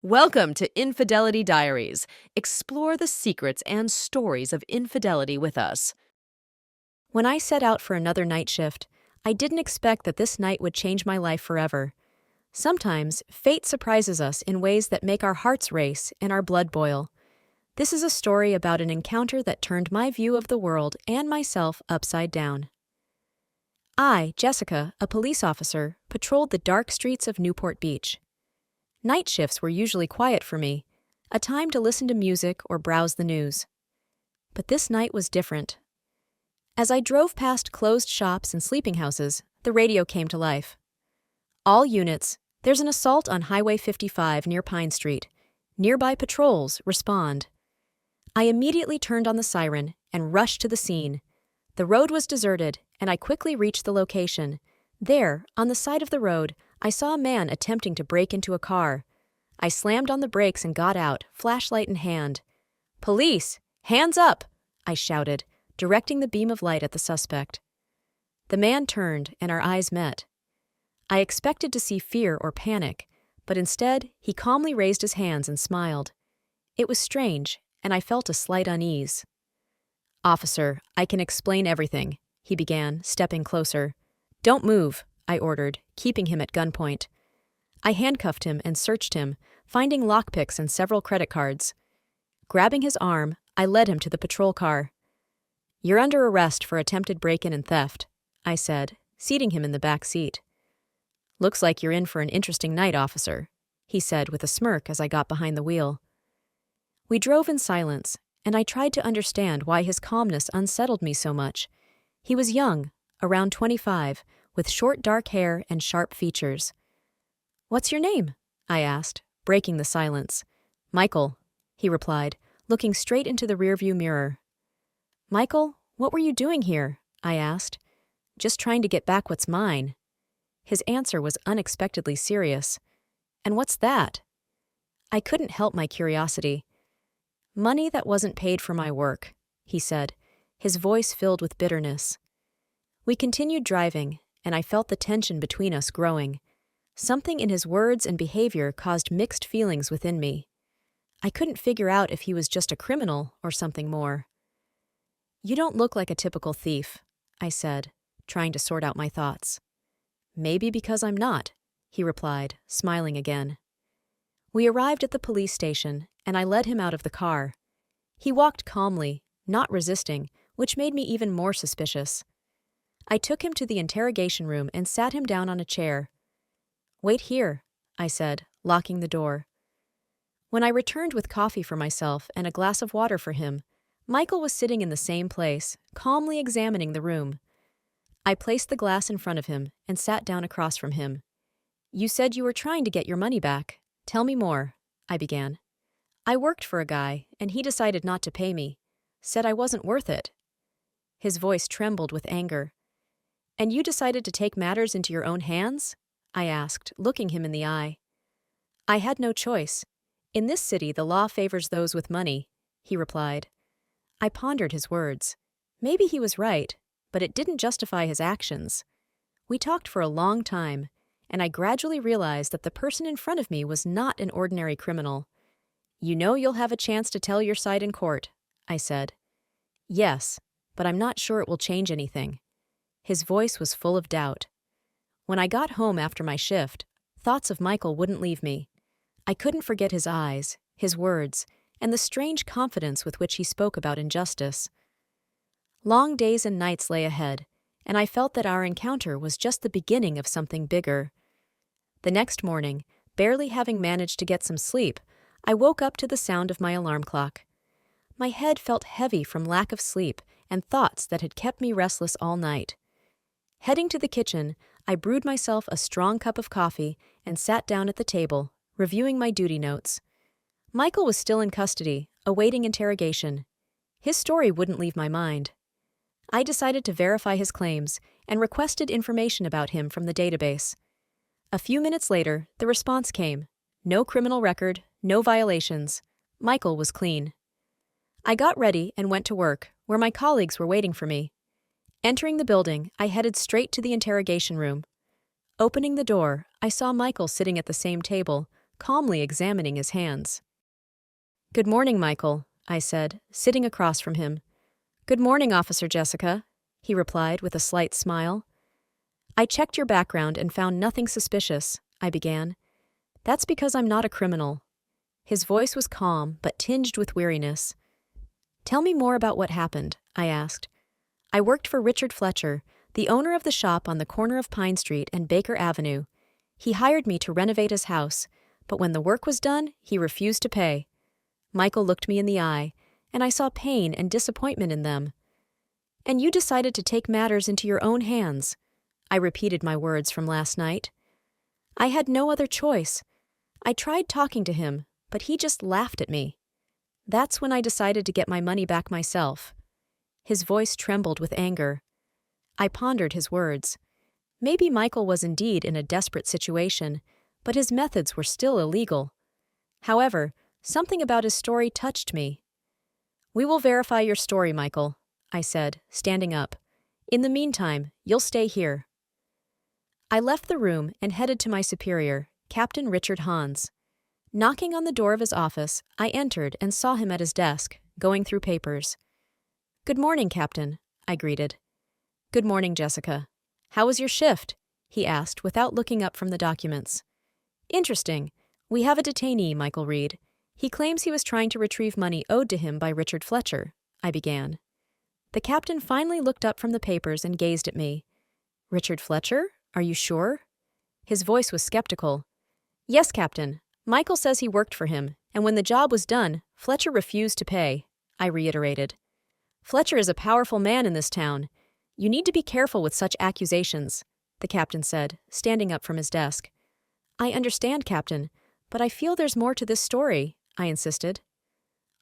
Welcome to Infidelity Diaries. Explore the secrets and stories of infidelity with us. When I set out for another night shift, I didn't expect that this night would change my life forever. Sometimes, fate surprises us in ways that make our hearts race and our blood boil. This is a story about an encounter that turned my view of the world and myself upside down. I, Jessica, a police officer, patrolled the dark streets of Newport Beach. Night shifts were usually quiet for me, a time to listen to music or browse the news. But this night was different. As I drove past closed shops and sleeping houses, the radio came to life. All units, there's an assault on Highway 55 near Pine Street. Nearby patrols, respond. I immediately turned on the siren and rushed to the scene. The road was deserted, and I quickly reached the location. There, on the side of the road, I saw a man attempting to break into a car. I slammed on the brakes and got out, flashlight in hand. "Police! Hands up!" I shouted, directing the beam of light at the suspect. The man turned, and our eyes met. I expected to see fear or panic, but instead, he calmly raised his hands and smiled. It was strange, and I felt a slight unease. "Officer, I can explain everything," he began, stepping closer. "Don't move," I ordered, keeping him at gunpoint. I handcuffed him and searched him, finding lockpicks and several credit cards. Grabbing his arm, I led him to the patrol car. "You're under arrest for attempted break-in and theft," I said, seating him in the back seat. "Looks like you're in for an interesting night, officer," he said with a smirk as I got behind the wheel. We drove in silence, and I tried to understand why his calmness unsettled me so much. He was young, around 25, with short dark hair and sharp features. "What's your name?" I asked, breaking the silence. "Michael," he replied, looking straight into the rearview mirror. "Michael, what were you doing here?" I asked. "Just trying to get back what's mine." His answer was unexpectedly serious. "And what's that?" I couldn't help my curiosity. "Money that wasn't paid for my work," he said, his voice filled with bitterness. We continued driving, and I felt the tension between us growing. Something in his words and behavior caused mixed feelings within me. I couldn't figure out if he was just a criminal or something more. "You don't look like a typical thief," I said, trying to sort out my thoughts. "Maybe because I'm not," he replied, smiling again. We arrived at the police station, and I led him out of the car. He walked calmly, not resisting, which made me even more suspicious. I took him to the interrogation room and sat him down on a chair. "Wait here," I said, locking the door. When I returned with coffee for myself and a glass of water for him, Michael was sitting in the same place, calmly examining the room. I placed the glass in front of him and sat down across from him. "You said you were trying to get your money back. Tell me more," I began. "I worked for a guy, and he decided not to pay me. Said I wasn't worth it." His voice trembled with anger. "And you decided to take matters into your own hands?" I asked, looking him in the eye. "I had no choice. In this city, the law favors those with money," he replied. I pondered his words. Maybe he was right, but it didn't justify his actions. We talked for a long time, and I gradually realized that the person in front of me was not an ordinary criminal. "You know you'll have a chance to tell your side in court," I said. "Yes, but I'm not sure it will change anything." His voice was full of doubt. When I got home after my shift, thoughts of Michael wouldn't leave me. I couldn't forget his eyes, his words, and the strange confidence with which he spoke about injustice. Long days and nights lay ahead, and I felt that our encounter was just the beginning of something bigger. The next morning, barely having managed to get some sleep, I woke up to the sound of my alarm clock. My head felt heavy from lack of sleep and thoughts that had kept me restless all night. Heading to the kitchen, I brewed myself a strong cup of coffee and sat down at the table, reviewing my duty notes. Michael was still in custody, awaiting interrogation. His story wouldn't leave my mind. I decided to verify his claims and requested information about him from the database. A few minutes later, the response came. No criminal record, no violations. Michael was clean. I got ready and went to work, where my colleagues were waiting for me. Entering the building, I headed straight to the interrogation room. Opening the door, I saw Michael sitting at the same table, calmly examining his hands. "Good morning, Michael," I said, sitting across from him. "Good morning, Officer Jessica," he replied with a slight smile. "I checked your background and found nothing suspicious," I began. "That's because I'm not a criminal." His voice was calm, but tinged with weariness. "Tell me more about what happened," I asked. "I worked for Richard Fletcher, the owner of the shop on the corner of Pine Street and Baker Avenue. He hired me to renovate his house, but when the work was done, he refused to pay." Michael looked me in the eye, and I saw pain and disappointment in them. "And you decided to take matters into your own hands." I repeated my words from last night. "I had no other choice. I tried talking to him, but he just laughed at me. That's when I decided to get my money back myself." His voice trembled with anger. I pondered his words. Maybe Michael was indeed in a desperate situation, but his methods were still illegal. However, something about his story touched me. "We will verify your story, Michael," I said, standing up. "In the meantime, you'll stay here." I left the room and headed to my superior, Captain Richard Hans. Knocking on the door of his office, I entered and saw him at his desk, going through papers. "Good morning, Captain," I greeted. "Good morning, Jessica. How was your shift?" he asked without looking up from the documents. "Interesting. We have a detainee, Michael Reed. He claims he was trying to retrieve money owed to him by Richard Fletcher," I began. The captain finally looked up from the papers and gazed at me. "Richard Fletcher? Are you sure?" His voice was skeptical. "Yes, Captain. Michael says he worked for him, and when the job was done, Fletcher refused to pay," I reiterated. "Fletcher is a powerful man in this town. You need to be careful with such accusations," the captain said, standing up from his desk. "I understand, Captain, but I feel there's more to this story," I insisted.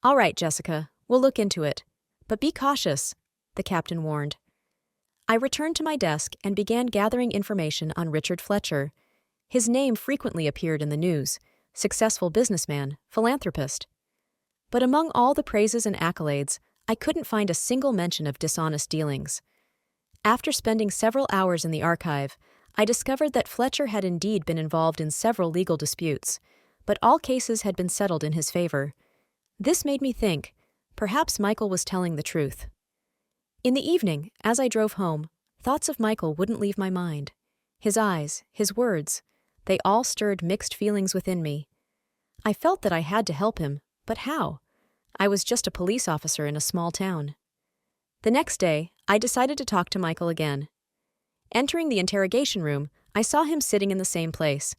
"All right, Jessica, we'll look into it. But be cautious," the captain warned. I returned to my desk and began gathering information on Richard Fletcher. His name frequently appeared in the news: successful businessman, philanthropist. But among all the praises and accolades, I couldn't find a single mention of dishonest dealings. After spending several hours in the archive, I discovered that Fletcher had indeed been involved in several legal disputes, but all cases had been settled in his favor. This made me think, perhaps Michael was telling the truth. In the evening, as I drove home, thoughts of Michael wouldn't leave my mind. His eyes, his words, they all stirred mixed feelings within me. I felt that I had to help him, but how? I was just a police officer in a small town. The next day, I decided to talk to Michael again. Entering the interrogation room, I saw him sitting in the same place.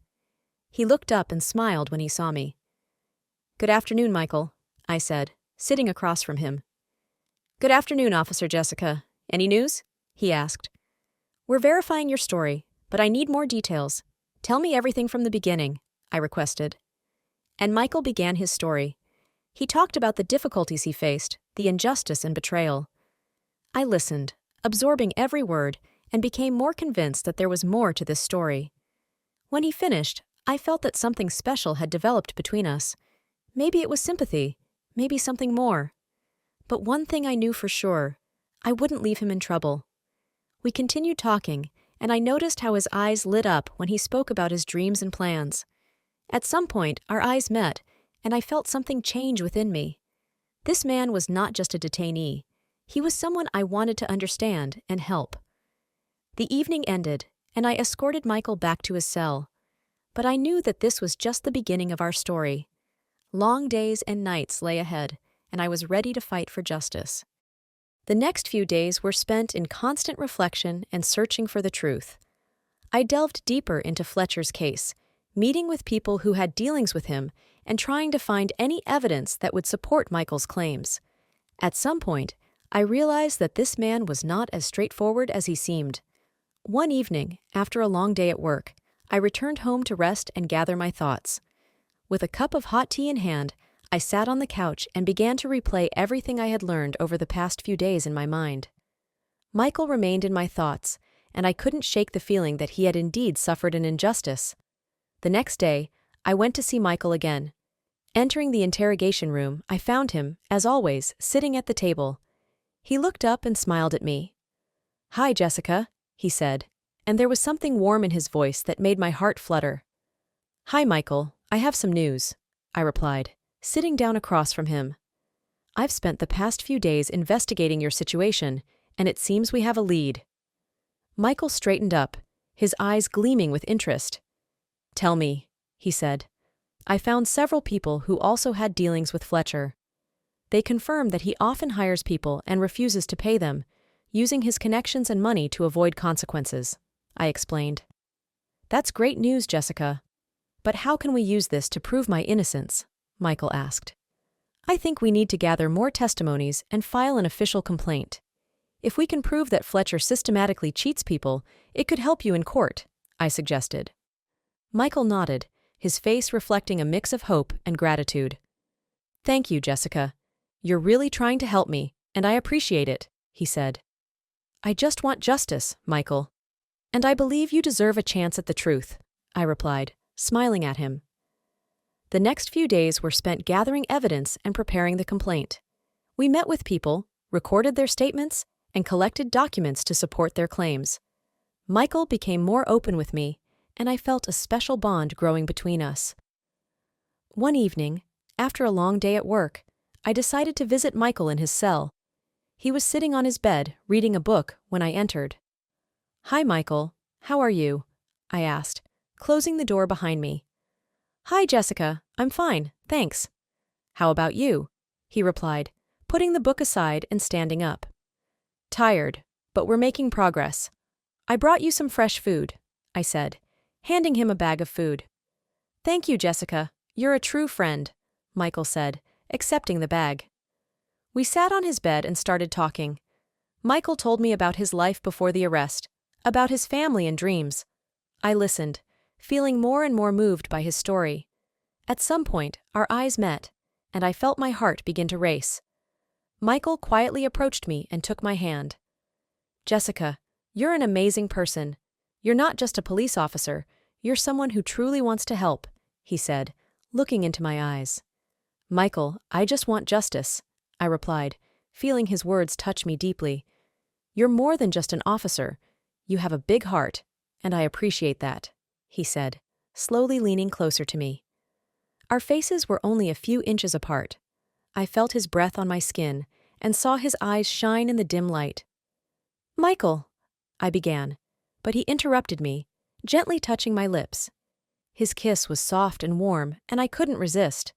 He looked up and smiled when he saw me. "Good afternoon, Michael," I said, sitting across from him. "Good afternoon, Officer Jessica. Any news?" he asked. "We're verifying your story, but I need more details. Tell me everything from the beginning," I requested. And Michael began his story. He talked about the difficulties he faced, the injustice and betrayal. I listened, absorbing every word, and became more convinced that there was more to this story. When he finished, I felt that something special had developed between us. Maybe it was sympathy, maybe something more. But one thing I knew for sure: I wouldn't leave him in trouble. We continued talking, and I noticed how his eyes lit up when he spoke about his dreams and plans. At some point, our eyes met, and I felt something change within me. This man was not just a detainee. He was someone I wanted to understand and help. The evening ended, and I escorted Michael back to his cell. But I knew that this was just the beginning of our story. Long days and nights lay ahead, and I was ready to fight for justice. The next few days were spent in constant reflection and searching for the truth. I delved deeper into Fletcher's case, meeting with people who had dealings with him and trying to find any evidence that would support Michael's claims. At some point, I realized that this man was not as straightforward as he seemed. One evening, after a long day at work, I returned home to rest and gather my thoughts. With a cup of hot tea in hand, I sat on the couch and began to replay everything I had learned over the past few days in my mind. Michael remained in my thoughts, and I couldn't shake the feeling that he had indeed suffered an injustice. The next day, I went to see Michael again. Entering the interrogation room, I found him, as always, sitting at the table. He looked up and smiled at me. "Hi, Jessica," he said, and there was something warm in his voice that made my heart flutter. "Hi, Michael," I have some news, I replied, sitting down across from him. I've spent the past few days investigating your situation, and it seems we have a lead. Michael straightened up, his eyes gleaming with interest. Tell me, he said. I found several people who also had dealings with Fletcher. They confirmed that he often hires people and refuses to pay them, using his connections and money to avoid consequences, I explained. That's great news, Jessica. But how can we use this to prove my innocence? Michael asked. I think we need to gather more testimonies and file an official complaint. If we can prove that Fletcher systematically cheats people, it could help you in court, I suggested. Michael nodded, his face reflecting a mix of hope and gratitude. Thank you, Jessica. You're really trying to help me, and I appreciate it, he said. I just want justice, Michael. And I believe you deserve a chance at the truth, I replied, smiling at him. The next few days were spent gathering evidence and preparing the complaint. We met with people, recorded their statements, and collected documents to support their claims. Michael became more open with me, and I felt a special bond growing between us. One evening, after a long day at work, I decided to visit Michael in his cell. He was sitting on his bed, reading a book, when I entered. Hi, Michael. How are you? I asked, closing the door behind me. Hi, Jessica. I'm fine, thanks. How about you? He replied, putting the book aside and standing up. Tired, but we're making progress. I brought you some fresh food, I said, handing him a bag of food. Thank you, Jessica. You're a true friend, Michael said, accepting the bag. We sat on his bed and started talking. Michael told me about his life before the arrest, about his family and dreams. I listened, feeling more and more moved by his story. At some point, our eyes met, and I felt my heart begin to race. Michael quietly approached me and took my hand. Jessica, you're an amazing person. You're not just a police officer, you're someone who truly wants to help, he said, looking into my eyes. Michael, I just want justice, I replied, feeling his words touch me deeply. You're more than just an officer. You have a big heart, and I appreciate that, he said, slowly leaning closer to me. Our faces were only a few inches apart. I felt his breath on my skin and saw his eyes shine in the dim light. Michael, I began, but he interrupted me, gently touching my lips. His kiss was soft and warm, and I couldn't resist.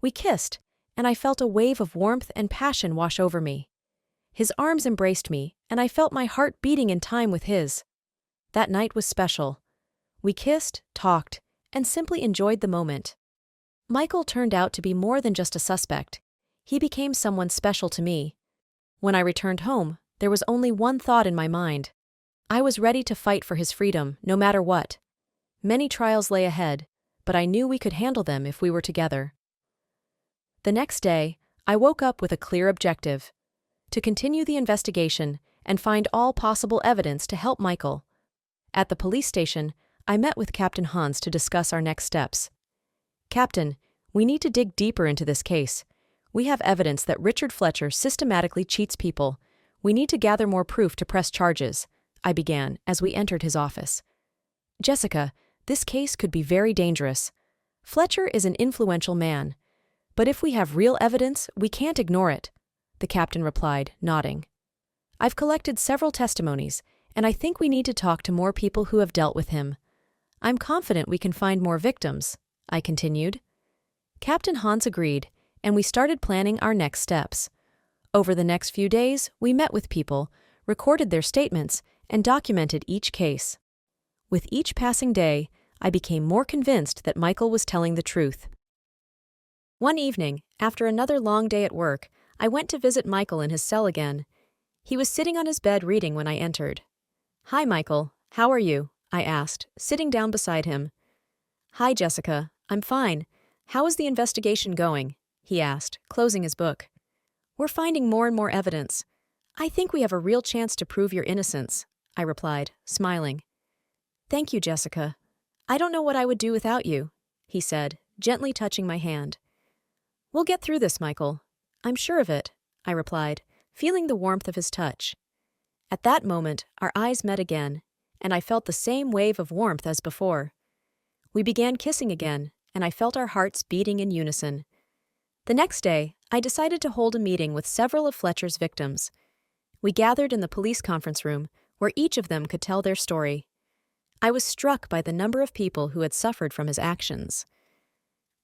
We kissed, and I felt a wave of warmth and passion wash over me. His arms embraced me, and I felt my heart beating in time with his. That night was special. We kissed, talked, and simply enjoyed the moment. Michael turned out to be more than just a suspect. He became someone special to me. When I returned home, there was only one thought in my mind. I was ready to fight for his freedom, no matter what. Many trials lay ahead, but I knew we could handle them if we were together. The next day, I woke up with a clear objective: to continue the investigation and find all possible evidence to help Michael. At the police station, I met with Captain Hans to discuss our next steps. Captain, we need to dig deeper into this case. We have evidence that Richard Fletcher systematically cheats people. We need to gather more proof to press charges, I began as we entered his office. Jessica, this case could be very dangerous. Fletcher is an influential man, but if we have real evidence, we can't ignore it, the captain replied, nodding. I've collected several testimonies, and I think we need to talk to more people who have dealt with him. I'm confident we can find more victims, I continued. Captain Hans agreed, and we started planning our next steps. Over the next few days, we met with people, recorded their statements, and documented each case. With each passing day, I became more convinced that Michael was telling the truth. One evening, after another long day at work, I went to visit Michael in his cell again. He was sitting on his bed reading when I entered. Hi, Michael. How are you? I asked, sitting down beside him. Hi, Jessica. I'm fine. How is the investigation going? He asked, closing his book. We're finding more and more evidence. I think we have a real chance to prove your innocence, I replied, smiling. Thank you, Jessica. I don't know what I would do without you, he said, gently touching my hand. We'll get through this, Michael. I'm sure of it, I replied, feeling the warmth of his touch. At that moment, our eyes met again, and I felt the same wave of warmth as before. We began kissing again, and I felt our hearts beating in unison. The next day, I decided to hold a meeting with several of Fletcher's victims. We gathered in the police conference room, where each of them could tell their story. I was struck by the number of people who had suffered from his actions.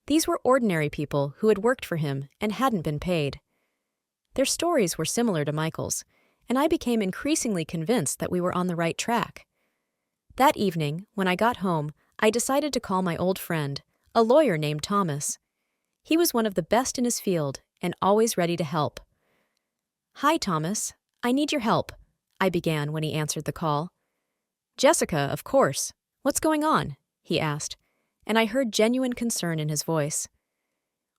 These were ordinary people who had worked for him and hadn't been paid. Their stories were similar to Michael's, and I became increasingly convinced that we were on the right track. That evening, when I got home, I decided to call my old friend, a lawyer named Thomas. He was one of the best in his field and always ready to help. "Hi, Thomas. I need your help," I began when he answered the call. "Jessica, of course. What's going on?" he asked, and I heard genuine concern in his voice.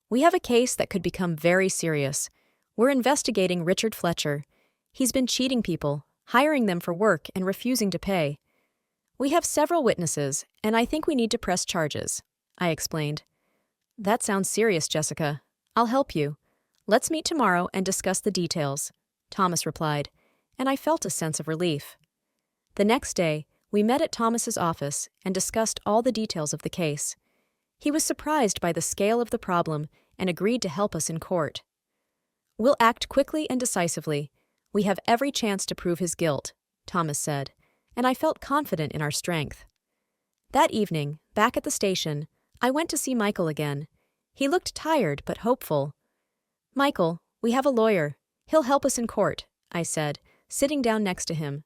"We have a case that could become very serious. We're investigating Richard Fletcher. He's been cheating people, hiring them for work and refusing to pay. We have several witnesses, and I think we need to press charges," I explained. "That sounds serious, Jessica. I'll help you. Let's meet tomorrow and discuss the details," Thomas replied, and I felt a sense of relief. The next day, we met at Thomas's office and discussed all the details of the case. He was surprised by the scale of the problem and agreed to help us in court. "We'll act quickly and decisively. We have every chance to prove his guilt," Thomas said, and I felt confident in our strength. That evening, back at the station, I went to see Michael again. He looked tired but hopeful. "Michael, we have a lawyer. He'll help us in court," I said, sitting down next to him.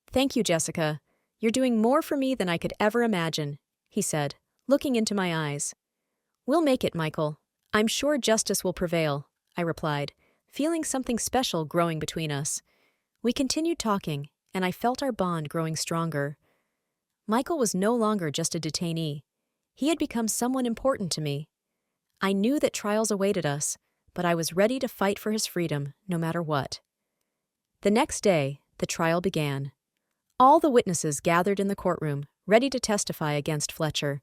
"Thank you, Jessica. You're doing more for me than I could ever imagine," he said, looking into my eyes. "We'll make it, Michael. I'm sure justice will prevail," I replied, feeling something special growing between us. We continued talking, and I felt our bond growing stronger. Michael was no longer just a detainee. He had become someone important to me. I knew that trials awaited us, but I was ready to fight for his freedom, no matter what. The next day, the trial began. All the witnesses gathered in the courtroom, ready to testify against Fletcher.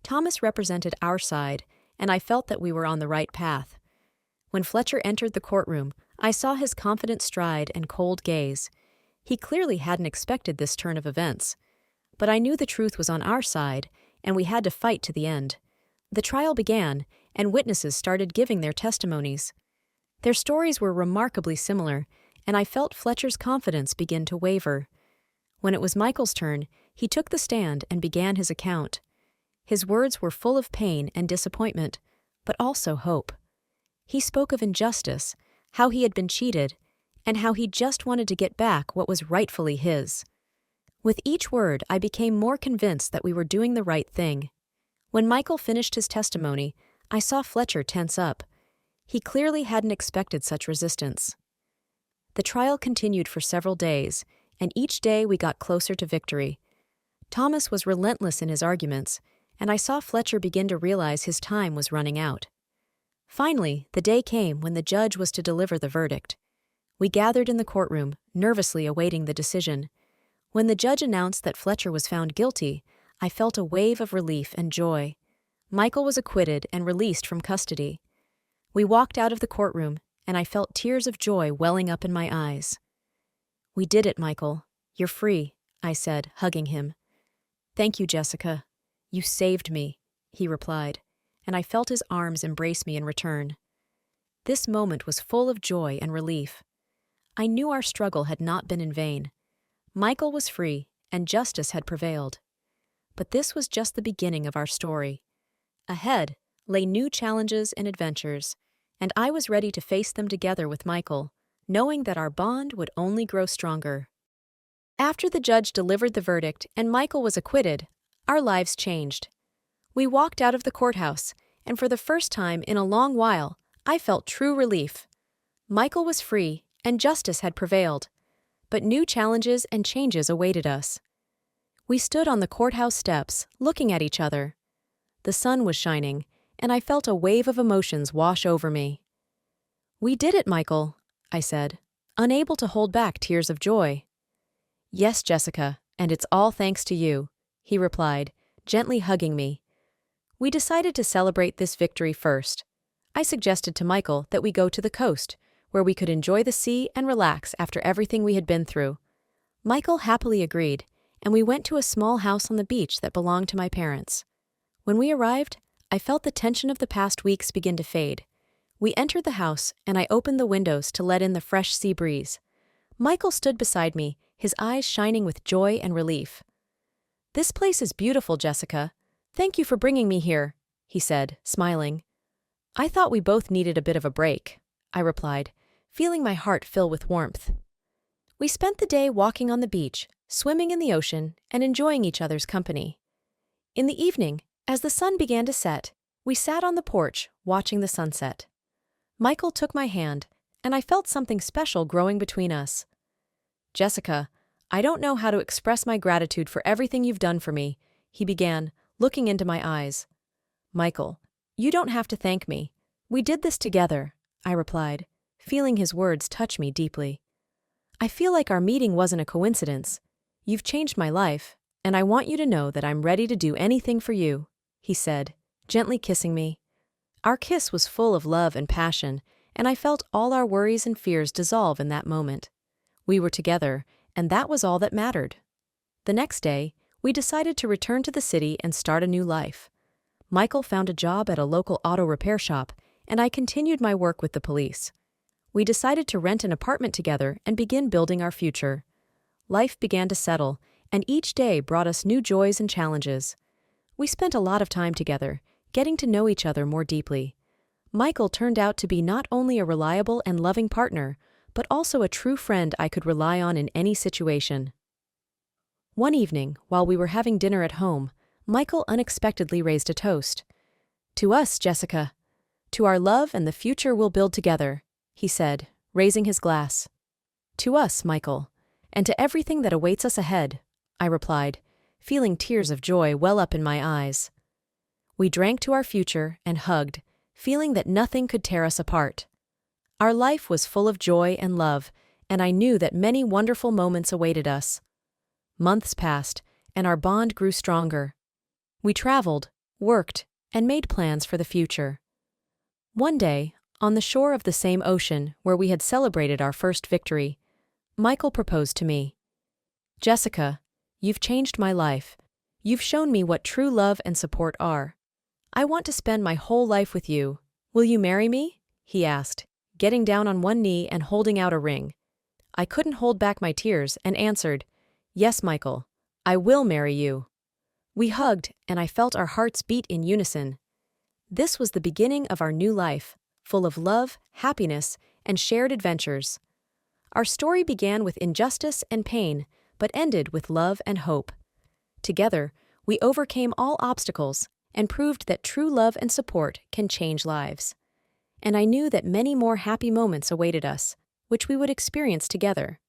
Thomas represented our side, and I felt that we were on the right path. When Fletcher entered the courtroom, I saw his confident stride and cold gaze. He clearly hadn't expected this turn of events. But I knew the truth was on our side, and we had to fight to the end. The trial began, and witnesses started giving their testimonies. Their stories were remarkably similar, and I felt Fletcher's confidence begin to waver. When it was Michael's turn, he took the stand and began his account. His words were full of pain and disappointment, but also hope. He spoke of injustice, how he had been cheated, and how he just wanted to get back what was rightfully his. With each word, I became more convinced that we were doing the right thing. When Michael finished his testimony, I saw Fletcher tense up. He clearly hadn't expected such resistance. The trial continued for several days, and each day we got closer to victory. Thomas was relentless in his arguments, and I saw Fletcher begin to realize his time was running out. Finally, the day came when the judge was to deliver the verdict. We gathered in the courtroom, nervously awaiting the decision. When the judge announced that Fletcher was found guilty, I felt a wave of relief and joy. Michael was acquitted and released from custody. We walked out of the courtroom, and I felt tears of joy welling up in my eyes. "We did it, Michael. You're free," I said, hugging him. "Thank you, Jessica. You saved me," he replied, and I felt his arms embrace me in return. This moment was full of joy and relief. I knew our struggle had not been in vain. Michael was free, and justice had prevailed. But this was just the beginning of our story. Ahead lay new challenges and adventures, and I was ready to face them together with Michael, knowing that our bond would only grow stronger. After the judge delivered the verdict and Michael was acquitted, our lives changed. We walked out of the courthouse, and for the first time in a long while, I felt true relief. Michael was free, and justice had prevailed. But new challenges and changes awaited us. We stood on the courthouse steps, looking at each other. The sun was shining, and I felt a wave of emotions wash over me. "We did it, Michael," I said, unable to hold back tears of joy. "Yes, Jessica, and it's all thanks to you," he replied, gently hugging me. We decided to celebrate this victory first. I suggested to Michael that we go to the coast, where we could enjoy the sea and relax after everything we had been through. Michael happily agreed, and we went to a small house on the beach that belonged to my parents. When we arrived, I felt the tension of the past weeks begin to fade. We entered the house, and I opened the windows to let in the fresh sea breeze. Michael stood beside me, his eyes shining with joy and relief. "This place is beautiful, Jessica. Thank you for bringing me here," he said, smiling. "I thought we both needed a bit of a break," I replied, feeling my heart fill with warmth. We spent the day walking on the beach, swimming in the ocean, and enjoying each other's company. In the evening, as the sun began to set, we sat on the porch, watching the sunset. Michael took my hand, and I felt something special growing between us. "Jessica, I don't know how to express my gratitude for everything you've done for me," he began, looking into my eyes. "Michael, you don't have to thank me. We did this together," I replied, feeling his words touch me deeply. "I feel like our meeting wasn't a coincidence. You've changed my life, and I want you to know that I'm ready to do anything for you," he said, gently kissing me. Our kiss was full of love and passion, and I felt all our worries and fears dissolve in that moment. We were together, and that was all that mattered. The next day, we decided to return to the city and start a new life. Michael found a job at a local auto repair shop, and I continued my work with the police. We decided to rent an apartment together and begin building our future. Life began to settle, and each day brought us new joys and challenges. We spent a lot of time together, getting to know each other more deeply. Michael turned out to be not only a reliable and loving partner, but also a true friend I could rely on in any situation. One evening, while we were having dinner at home, Michael unexpectedly raised a toast. "To us, Jessica. To our love and the future we'll build together," he said, raising his glass. "To us, Michael, and to everything that awaits us ahead," I replied, feeling tears of joy well up in my eyes. We drank to our future and hugged, feeling that nothing could tear us apart. Our life was full of joy and love, and I knew that many wonderful moments awaited us. Months passed, and our bond grew stronger. We traveled, worked, and made plans for the future. One day, on the shore of the same ocean where we had celebrated our first victory, Michael proposed to me. "Jessica, you've changed my life. You've shown me what true love and support are. I want to spend my whole life with you. Will you marry me?" he asked, getting down on one knee and holding out a ring. I couldn't hold back my tears and answered, "Yes, Michael, I will marry you." We hugged, and I felt our hearts beat in unison. This was the beginning of our new life, full of love, happiness, and shared adventures. Our story began with injustice and pain, but ended with love and hope. Together, we overcame all obstacles and proved that true love and support can change lives. And I knew that many more happy moments awaited us, which we would experience together.